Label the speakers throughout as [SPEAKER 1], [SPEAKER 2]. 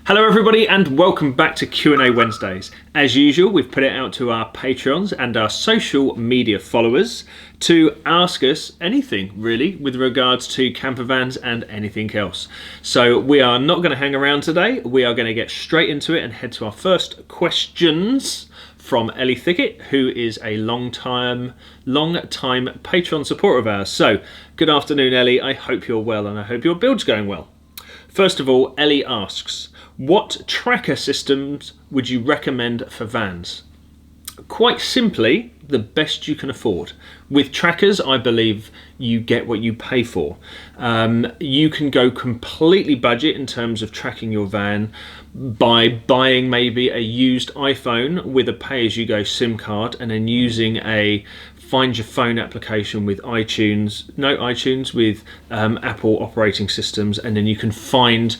[SPEAKER 1] Hello everybody and welcome back to Q&A Wednesdays. As usual, we've put it out to our Patreons and our social media followers to ask us anything really with regards to camper vans and anything else. So we are not going to hang around today. We are going to get straight into it and head to our first questions from Ellie Thickett, who is a long-time Patreon supporter of ours. So good afternoon, Ellie. I hope you're well and I hope your build's going well. First of all, Ellie asks, what tracker systems would you recommend for vans? Quite simply, the best you can afford. With trackers, I believe you get what you pay for. You can go completely budget in terms of tracking your van by buying maybe a used iPhone with a pay-as-you-go SIM card and then using a Find Your Phone application with with Apple operating systems, and then you can find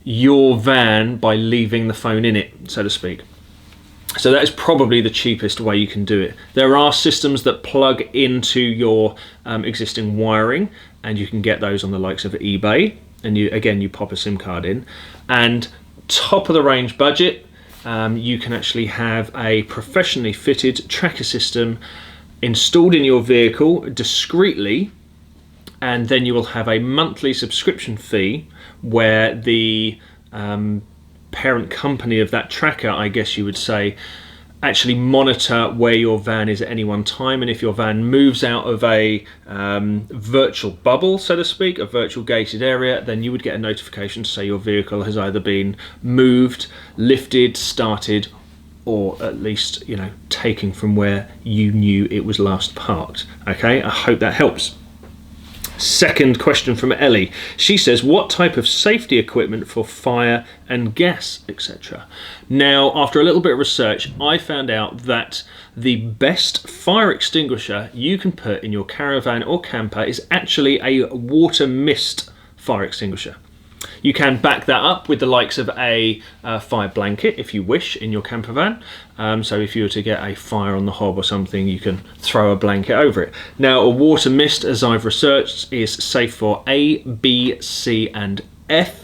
[SPEAKER 1] your van by leaving the phone in it, so to speak. So that is probably the cheapest way you can do it. There are systems that plug into your existing wiring, and you can get those on the likes of eBay, and you pop a SIM card in. And top of the range budget, you can actually have a professionally fitted tracker system installed in your vehicle discreetly, and then you will have a monthly subscription fee where the parent company of that tracker, I guess you would say, actually monitor where your van is at any one time. And if your van moves out of a virtual bubble, so to speak, a virtual gated area, then you would get a notification to say your vehicle has either been moved, lifted, started, or at least, taken from where you knew it was last parked. Okay, I hope that helps. Second question from Ellie. She says, what type of safety equipment for fire and gas, etc.? Now, after a little bit of research, I found out that the best fire extinguisher you can put in your caravan or camper is actually a water mist fire extinguisher. You can back that up with the likes of a fire blanket, if you wish, in your camper van. So if you were to get a fire on the hob or something, you can throw a blanket over it. Now, a water mist, as I've researched, is safe for A, B, C and F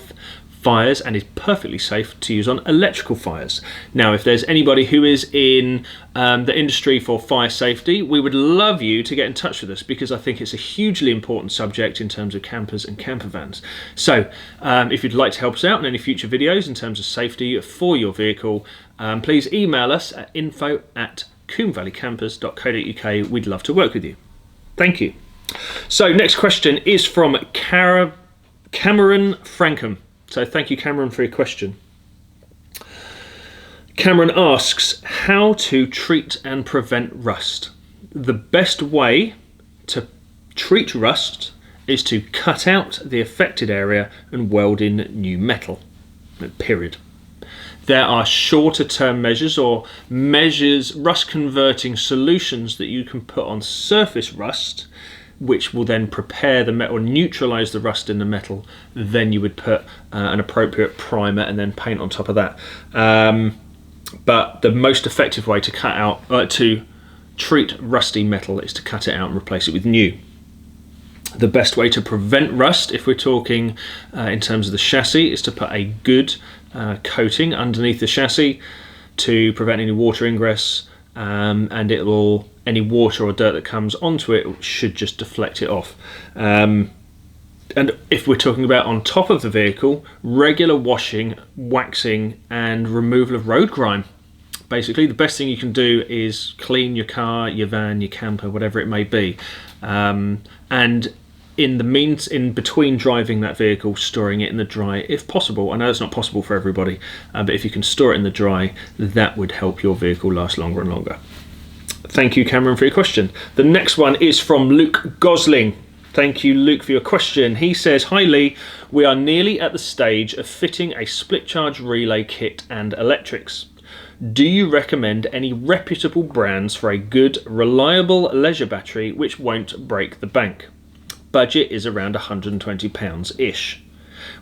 [SPEAKER 1] fires and is perfectly safe to use on electrical fires. Now, if there's anybody who is in the industry for fire safety, we would love you to get in touch with us, because I think it's a hugely important subject in terms of campers and camper vans. So if you'd like to help us out in any future videos in terms of safety for your vehicle, please email us at info@coomvalleycampers.co.uk. We'd love to work with you. Thank you. So next question is from Cameron Frankham. So thank you, Cameron, for your question. Cameron asks, how to treat and prevent rust. The best way to treat rust is to cut out the affected area and weld in new metal, period. There are shorter term measures or rust converting solutions that you can put on surface rust, which will then prepare the metal, neutralize the rust in the metal. Then you would put an appropriate primer and then paint on top of that. But the most effective way to to treat rusty metal is to cut it out and replace it with new. The best way to prevent rust, if we're talking in terms of the chassis, is to put a good coating underneath the chassis to prevent any water ingress, and any water or dirt that comes onto it should just deflect it off. And if we're talking about on top of the vehicle, regular washing, waxing and removal of road grime. Basically, the best thing you can do is clean your car, your van, your camper, whatever it may be. And in between driving that vehicle, storing it in the dry if possible. I know it's not possible for everybody, but if you can store it in the dry, that would help your vehicle last longer and longer. Thank you, Cameron, for your question. The next one is from Luke Gosling. Thank you, Luke, for your question. He says, hi Leigh, we are nearly at the stage of fitting a split charge relay kit and electrics. Do you recommend any reputable brands for a good, reliable leisure battery which won't break the bank? Budget is around £120-ish.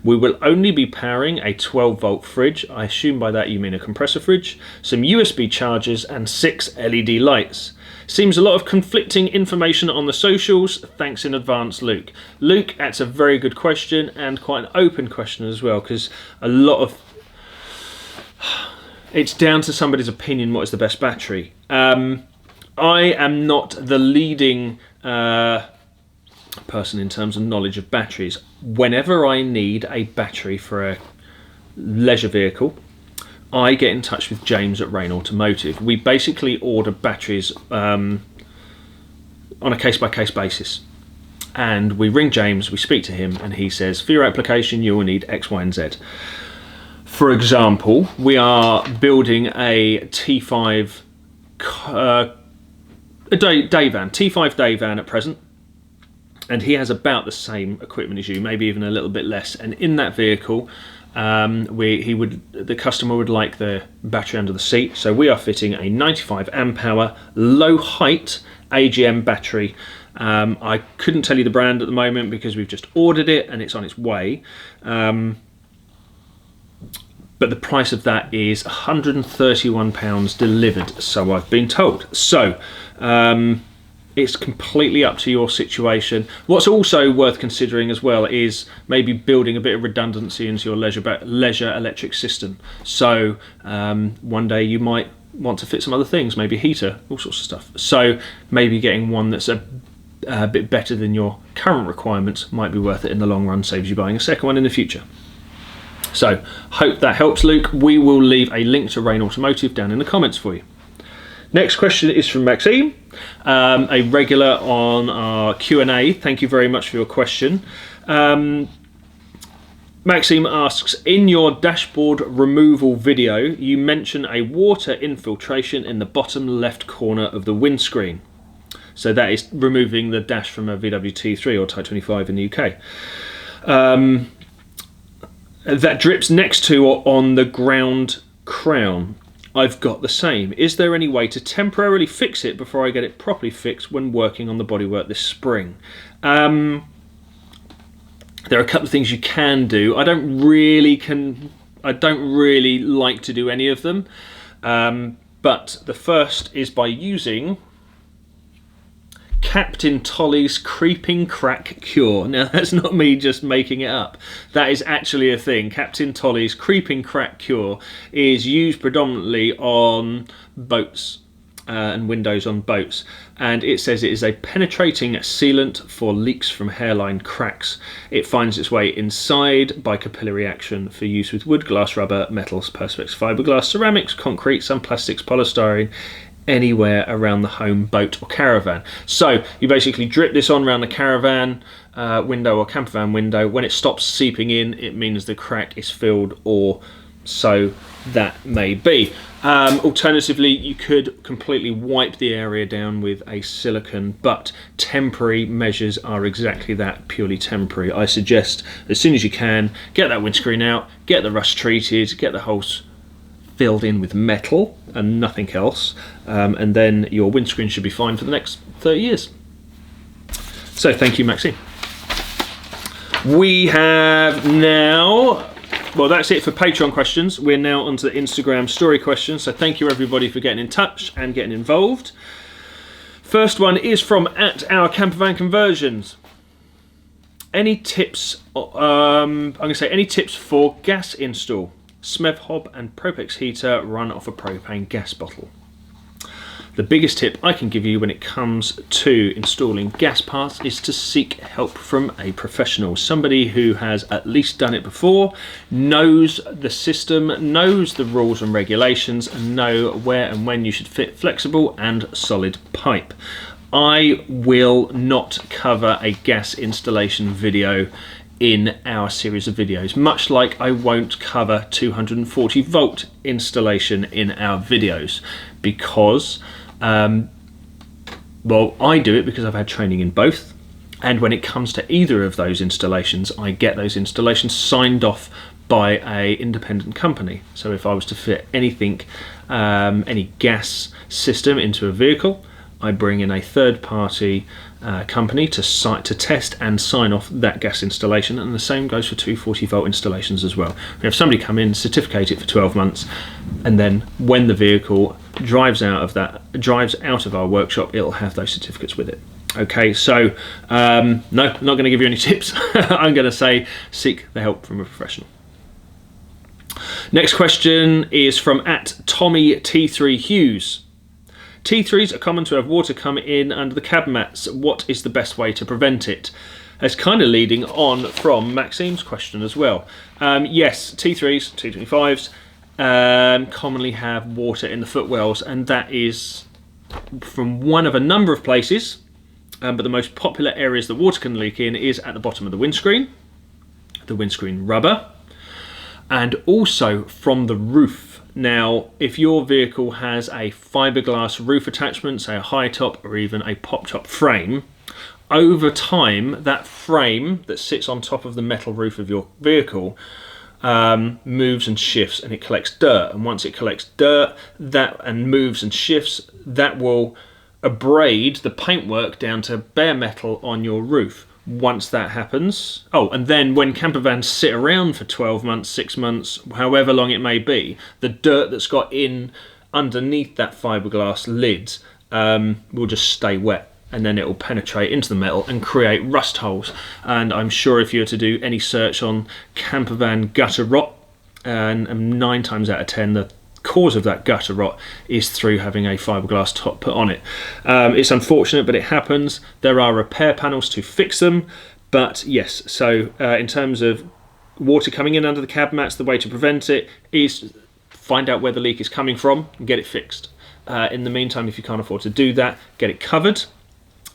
[SPEAKER 1] We will only be powering a 12-volt fridge. I assume by that you mean a compressor fridge, some USB chargers and 6 LED lights. Seems a lot of conflicting information on the socials. Thanks in advance, Luke. Luke, that's a very good question and quite an open question as well, because a lot of it's down to somebody's opinion what is the best battery. I am not the leading person in terms of knowledge of batteries. Whenever I need a battery for a leisure vehicle, I get in touch with James at Rain Automotive. We basically order batteries on a case-by-case basis. And we ring James, we speak to him, and he says, for your application, you will need X, Y, and Z. For example, we are building a T5 day van, T5 day van at present. And he has about the same equipment as you, maybe even a little bit less. And in that vehicle, the customer would like the battery under the seat. So we are fitting a 95 amp hour, low height AGM battery. I couldn't tell you the brand at the moment because we've just ordered it and it's on its way. But the price of that is £131 delivered, so I've been told. So it's completely up to your situation. What's also worth considering as well is maybe building a bit of redundancy into your leisure electric system. So one day you might want to fit some other things, maybe a heater, all sorts of stuff. So maybe getting one that's a bit better than your current requirements might be worth it in the long run, saves you buying a second one in the future. So hope that helps, Luke. We will leave a link to Rain Automotive down in the comments for you. Next question is from Maxime, a regular on our Q&A. Thank you very much for your question. Maxime asks, in your dashboard removal video, you mention a water infiltration in the bottom left corner of the windscreen. So that is removing the dash from a VW T3 or Type 25 in the UK. That drips next to or on the ground crown. I've got the same. Is there any way to temporarily fix it before I get it properly fixed when working on the bodywork this spring? There are a couple of things you can do. I don't really like to do any of them. But the first is by using Captain Tolly's Creeping Crack Cure. Now that's not me just making it up. That is actually a thing. Captain Tolly's Creeping Crack Cure is used predominantly on boats and windows on boats. And it says it is a penetrating sealant for leaks from hairline cracks. It finds its way inside by capillary action for use with wood, glass, rubber, metals, perspex, fiberglass, ceramics, concrete, some plastics, polystyrene, anywhere around the home, boat or caravan. So you basically drip this on around the caravan window or campervan window. When it stops seeping in, it means the crack is filled, or so that may be. Alternatively, you could completely wipe the area down with a silicone, but temporary measures are exactly that, purely temporary. I suggest as soon as you can, get that windscreen out, get the rust treated, get the holes filled in with metal and nothing else, and then your windscreen should be fine for the next 30 years. So thank you, Maxine. We have now, well, that's it for Patreon questions. We're now onto the Instagram story questions, so thank you everybody for getting in touch and getting involved. First one is from @OurCampervanConversions. Any tips, I'm going to say any tips for gas install? SMEV hob and Propex heater run off a propane gas bottle. The biggest tip I can give you when it comes to installing gas parts is to seek help from a professional, somebody who has at least done it before, knows the system, knows the rules and regulations, and know where and when you should fit flexible and solid pipe. I will not cover a gas installation video in our series of videos, much like I won't cover 240 volt installation in our videos, because well, I do it because I've had training in both, and when it comes to either of those installations, I get those installations signed off by a independent company. So if I was to fit anything, any gas system into a vehicle, I bring in a third-party company to test and sign off that gas installation, and the same goes for 240 volt installations as well. We have somebody come in, certificate it for 12 months, and then when the vehicle drives out of our workshop, it'll have those certificates with it. Okay, so no, not going to give you any tips. I'm going to say seek the help from a professional. Next question is from @Tommy T3 Hughes. T3s are common to have water come in under the cab mats. What is the best way to prevent it? It's kind of leading on from Maxime's question as well. Yes, T3s, T25s commonly have water in the footwells, and that is from one of a number of places. But the most popular areas that water can leak in is at the bottom of the windscreen rubber, and also from the roof. Now, if your vehicle has a fiberglass roof attachment, say a high top or even a pop top frame, over time that frame that sits on top of the metal roof of your vehicle moves and shifts, and it collects dirt. And once it collects dirt and moves and shifts, that will abrade the paintwork down to bare metal on your roof. Once that happens, and then when camper vans sit around for 12 months, 6 months, however long it may be, the dirt that's got in underneath that fiberglass lid will just stay wet, and then it will penetrate into the metal and create rust holes. And I'm sure if you were to do any search on camper van gutter rot, and 9 times out of 10 the cause of that gutter rot is through having a fiberglass top put on it. It's unfortunate, but it happens. There are repair panels to fix them, but yes, so in terms of water coming in under the cab mats, the way to prevent it is find out where the leak is coming from and get it fixed. In the meantime, if you can't afford to do that, get it covered,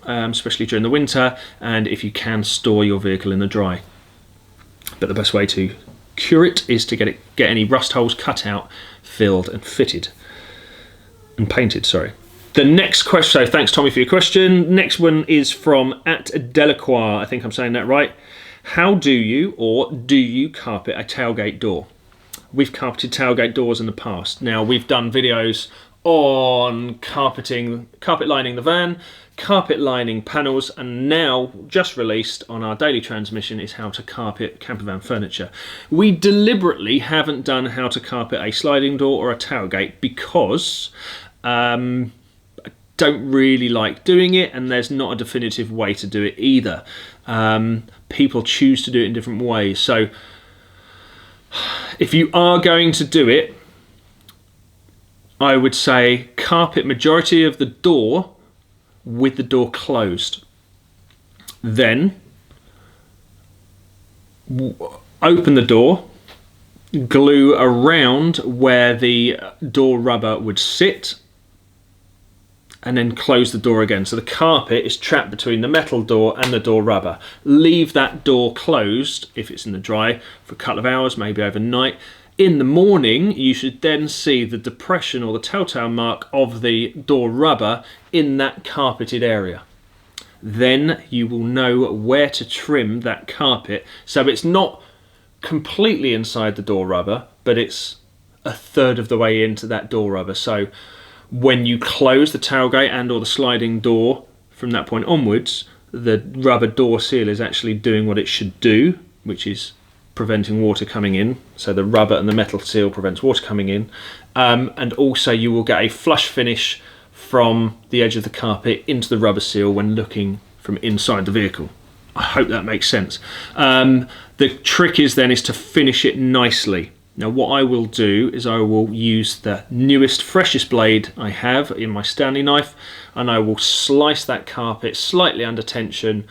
[SPEAKER 1] especially during the winter, and if you can, store your vehicle in the dry. But the best way to cure it is to get any rust holes cut out, filled and fitted and painted. The next question, so thanks Tommy for your question. Next one is from @Delacroix, I think I'm saying that right. How do you carpet a tailgate door? We've carpeted tailgate doors in the past. Now, we've done videos on carpet lining the van, carpet lining panels, and now just released on our daily transmission is how to carpet camper van furniture. We deliberately haven't done how to carpet a sliding door or a tailgate because I don't really like doing it, and there's not a definitive way to do it either. People choose to do it in different ways. So if you are going to do it, I would say carpet majority of the door with the door closed. Then open the door, glue around where the door rubber would sit, and then close the door again. So the carpet is trapped between the metal door and the door rubber. Leave that door closed if it's in the dry for a couple of hours, maybe overnight. In the morning, you should then see the depression or the telltale mark of the door rubber in that carpeted area. Then you will know where to trim that carpet. So it's not completely inside the door rubber, but it's a third of the way into that door rubber. So when you close the tailgate and or the sliding door from that point onwards, the rubber door seal is actually doing what it should do, which is preventing water coming in. So the rubber and the metal seal prevents water coming in, and also you will get a flush finish from the edge of the carpet into the rubber seal when looking from inside the vehicle. I hope that makes sense. The trick is to finish it nicely. Now what I will do is I will use the newest, freshest blade I have in my Stanley knife, and I will slice that carpet slightly under tension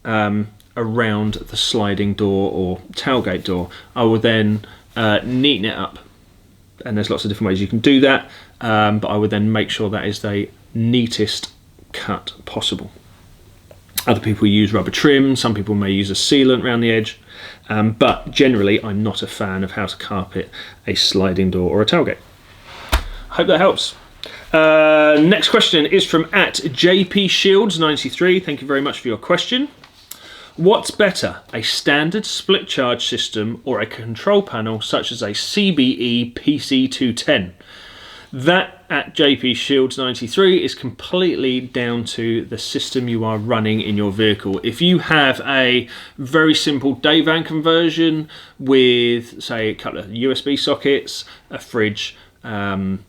[SPEAKER 1] around the sliding door or tailgate door. I will then neaten it up, and there's lots of different ways you can do that, but I would then make sure that is the neatest cut possible. Other people use rubber trim, some people may use a sealant around the edge, but generally I'm not a fan of how to carpet a sliding door or a tailgate. I hope that helps. Next question is from @JPShields93. Thank you very much for your question. What's better, a standard split charge system or a control panel such as a CBE PC210? That @JPShields93 is completely down to the system you are running in your vehicle. If you have a very simple day van conversion with, say, a couple of USB sockets, a fridge, and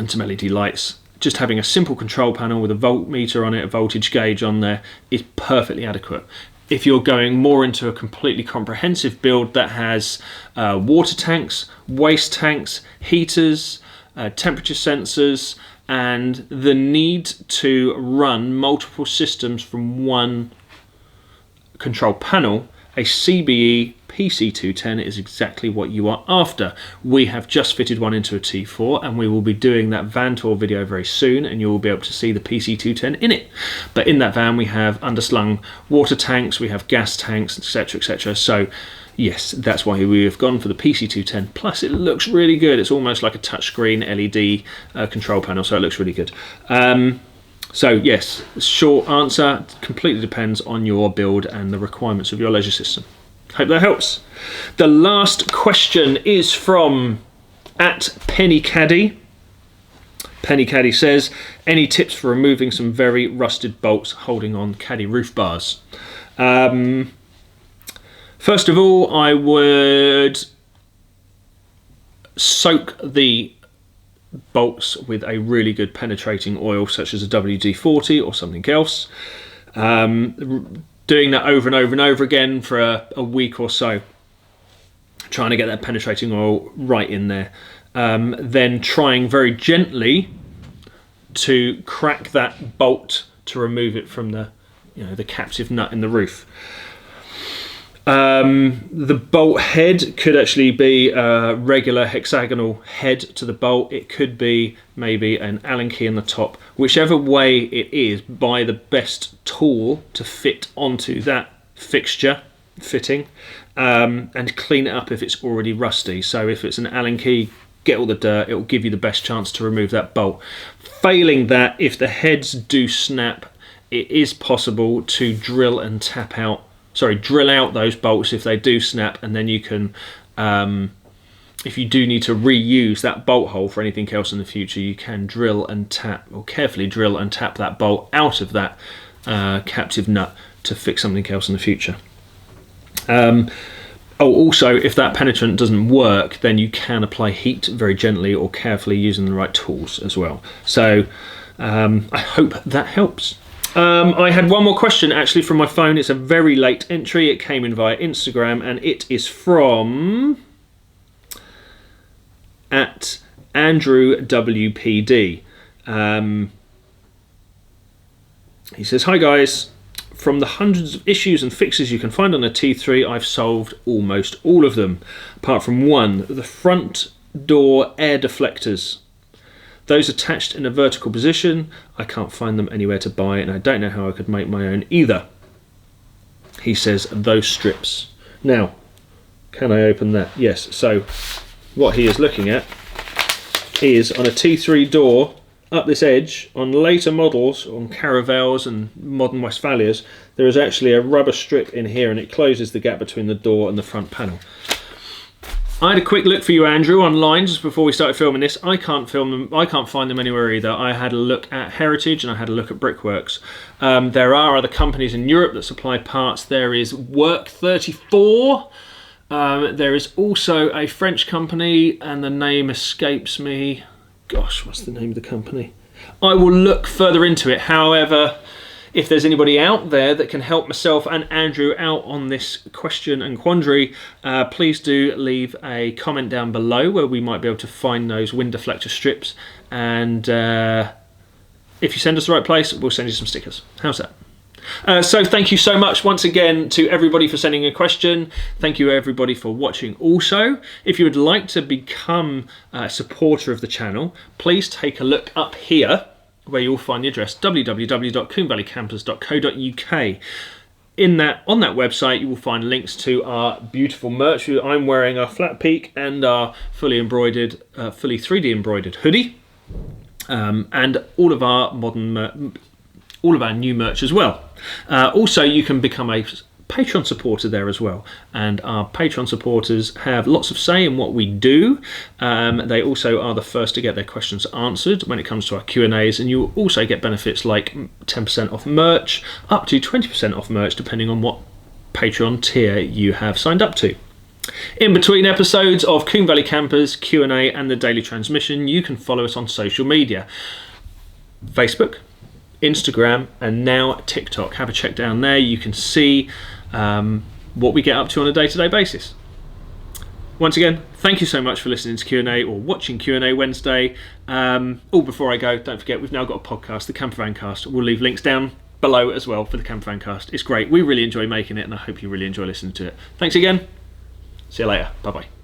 [SPEAKER 1] some LED lights, just having a simple control panel with a voltmeter on it, a voltage gauge on there, is perfectly adequate. if you're going more into a completely comprehensive build that has water tanks, waste tanks, heaters, temperature sensors, and the need to run multiple systems from one control panel, a CBE PC210 is exactly what you are after. We have just fitted one into a T4, and we will be doing that van tour video very soon, and you will be able to see the PC210 in it. But in that van we have underslung water tanks, we have gas tanks, etc, etc. So yes, that's why we have gone for the PC210. Plus it looks really good. It's almost like a touchscreen LED control panel, so it looks really good. So yes, short answer, completely depends on your build and the requirements of your leisure system. Hope that helps. The last question is from @PennyCaddy. Penny Caddy says, any tips for removing some very rusted bolts holding on caddy roof bars? First of all, I would soak the bolts with a really good penetrating oil such as a WD-40 or something else. Doing that over and over and over again for a week or so, trying to get that penetrating oil right in there. Then trying very gently to crack that bolt to remove it from the captive nut in the roof. The bolt head could actually be a regular hexagonal head to the bolt. It could be maybe an Allen key in the top. Whichever way it is, buy the best tool to fit onto that fixture fitting, and clean it up if it's already rusty. So if it's an Allen key, get all the dirt. It will give you the best chance to remove that bolt. Failing that, if the heads do snap, it is possible to drill out those bolts if they do snap, and then you can, if you do need to reuse that bolt hole for anything else in the future, you can carefully drill and tap that bolt out of that captive nut to fix something else in the future. Also, if that penetrant doesn't work, then you can apply heat very gently or carefully using the right tools as well. So I hope that helps. I had one more question actually from my phone. It's a very late entry. It came in via Instagram, and it is from @AndrewWPD. He says, hi guys, from the hundreds of issues and fixes you can find on a T3, I've solved almost all of them, apart from one, the front door air deflectors. Those attached in a vertical position, I can't find them anywhere to buy, and I don't know how I could make my own either. He says those strips. Now, can I open that? Yes, so what he is looking at is on a T3 door, up this edge, on later models, on Caravels and modern Westphalias, there is actually a rubber strip in here, and it closes the gap between the door and the front panel. I had a quick look for you, Andrew, online just before we started filming this. I can't find them anywhere either. I had a look at Heritage and I had a look at Brickworks. There are other companies in Europe that supply parts. There is Work 34. There is also a French company, and the name escapes me. Gosh, what's the name of the company? I will look further into it. However, if there's anybody out there that can help myself and Andrew out on this question and quandary, please do leave a comment down below where we might be able to find those wind deflector strips. And if you send us the right place, we'll send you some stickers. How's that? So thank you so much once again to everybody for sending a question. Thank you everybody for watching also. If you would like to become a supporter of the channel, please take a look up here where you'll find the address www.coombe-valley-campers.co.uk. On that website you will find links to our beautiful merch. I'm wearing our flat peak and our fully embroidered, fully 3D embroidered hoodie, and all of our new merch as well. Also, you can become a Patreon supporter there as well, and our Patreon supporters have lots of say in what we do. They also are the first to get their questions answered when it comes to our Q&As, and you will also get benefits like 10% off merch, up to 20% off merch depending on what Patreon tier you have signed up to. In between episodes of Coombe Valley Campers, Q&A and the daily transmission, you can follow us on social media. Facebook, Instagram, and now TikTok. Have a check down there. You can see what we get up to on a day-to-day basis. Once again, thank you so much for listening to Q&A or watching Q&A Wednesday. Before I go, don't forget we've now got a podcast, the Campervan Cast. We'll leave links down below as well for the Campervan Cast. It's great. We really enjoy making it, and I hope you really enjoy listening to it. Thanks again. See you later. Bye-bye.